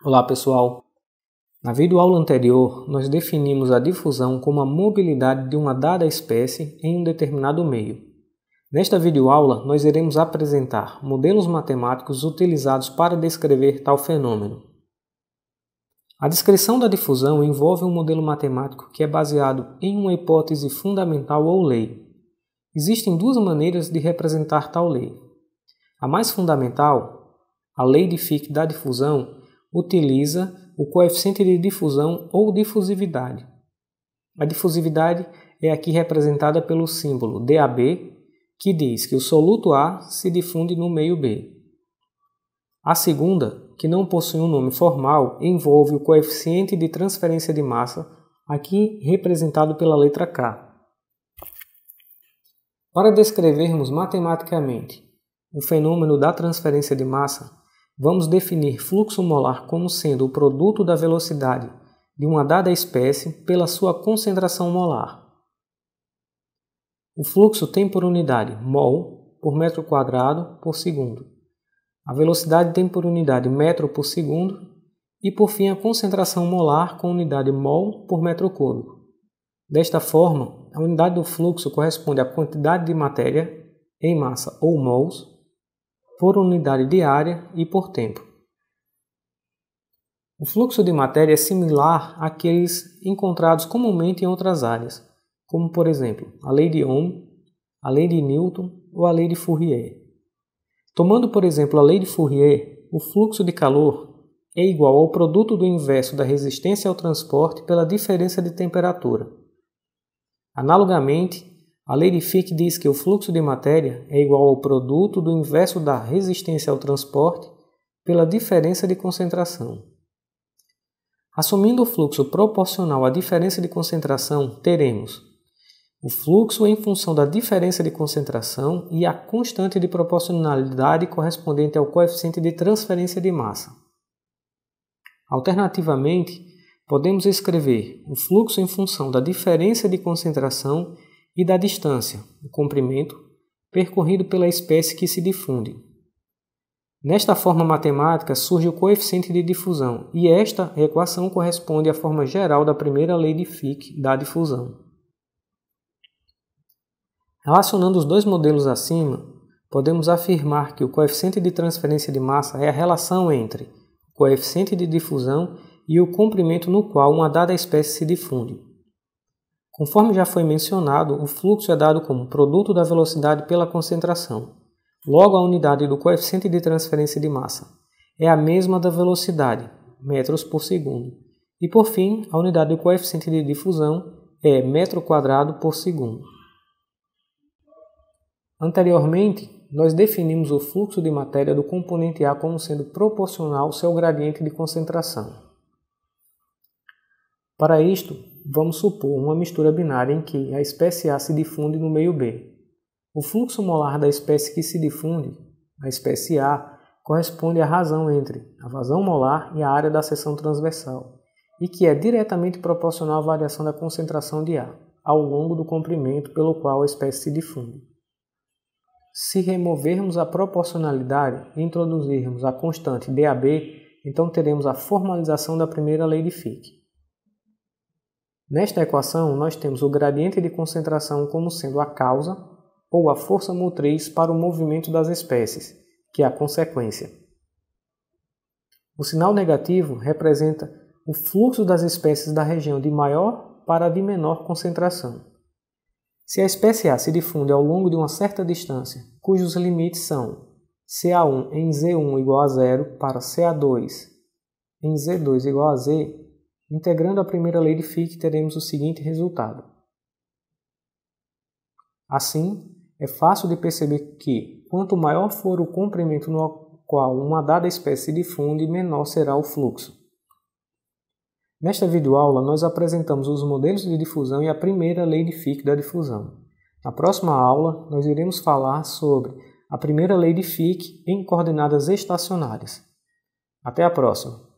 Olá pessoal, na videoaula anterior nós definimos a difusão como a mobilidade de uma dada espécie em um determinado meio. Nesta videoaula nós iremos apresentar modelos matemáticos utilizados para descrever tal fenômeno. A descrição da difusão envolve um modelo matemático que é baseado em uma hipótese fundamental ou lei. Existem duas maneiras de representar tal lei. A mais fundamental, a lei de Fick da difusão, utiliza o coeficiente de difusão ou difusividade. A difusividade é aqui representada pelo símbolo DAB, que diz que o soluto A se difunde no meio B. A segunda, que não possui um nome formal, envolve o coeficiente de transferência de massa, aqui representado pela letra K. Para descrevermos matematicamente o fenômeno da transferência de massa, vamos definir fluxo molar como sendo o produto da velocidade de uma dada espécie pela sua concentração molar. O fluxo tem por unidade mol por metro quadrado por segundo. A velocidade tem por unidade metro por segundo e, por fim, a concentração molar com unidade mol por metro cúbico. Desta forma, a unidade do fluxo corresponde à quantidade de matéria em massa ou mols por unidade de área e por tempo. O fluxo de matéria é similar àqueles encontrados comumente em outras áreas, como por exemplo a lei de Ohm, a lei de Newton ou a lei de Fourier. Tomando por exemplo a lei de Fourier, o fluxo de calor é igual ao produto do inverso da resistência ao transporte pela diferença de temperatura. Analogamente, a lei de Fick diz que o fluxo de matéria é igual ao produto do inverso da resistência ao transporte pela diferença de concentração. Assumindo o fluxo proporcional à diferença de concentração, teremos o fluxo em função da diferença de concentração e a constante de proporcionalidade correspondente ao coeficiente de transferência de massa. Alternativamente, podemos escrever o fluxo em função da diferença de concentração e da distância, o comprimento, percorrido pela espécie que se difunde. Nesta forma matemática surge o coeficiente de difusão, e esta equação corresponde à forma geral da primeira lei de Fick da difusão. Relacionando os dois modelos acima, podemos afirmar que o coeficiente de transferência de massa é a relação entre o coeficiente de difusão e o comprimento no qual uma dada espécie se difunde. Conforme já foi mencionado, o fluxo é dado como produto da velocidade pela concentração. Logo, a unidade do coeficiente de transferência de massa é a mesma da velocidade, metros por segundo. E, por fim, a unidade do coeficiente de difusão é metro quadrado por segundo. Anteriormente, nós definimos o fluxo de matéria do componente A como sendo proporcional ao seu gradiente de concentração. Para isto, vamos supor uma mistura binária em que a espécie A se difunde no meio B. O fluxo molar da espécie que se difunde, a espécie A, corresponde à razão entre a vazão molar e a área da seção transversal, e que é diretamente proporcional à variação da concentração de A, ao longo do comprimento pelo qual a espécie se difunde. Se removermos a proporcionalidade e introduzirmos a constante DAB, então teremos a formalização da primeira lei de Fick. Nesta equação, nós temos o gradiente de concentração como sendo a causa ou a força motriz para o movimento das espécies, que é a consequência. O sinal negativo representa o fluxo das espécies da região de maior para a de menor concentração. Se a espécie A se difunde ao longo de uma certa distância, cujos limites são CA1 em Z1 igual a 0 para CA2 em Z2 igual a Z, integrando a primeira lei de Fick, teremos o seguinte resultado. Assim, é fácil de perceber que, quanto maior for o comprimento no qual uma dada espécie se difunde, menor será o fluxo. Nesta videoaula, nós apresentamos os modelos de difusão e a primeira lei de Fick da difusão. Na próxima aula, nós iremos falar sobre a primeira lei de Fick em coordenadas estacionárias. Até a próxima!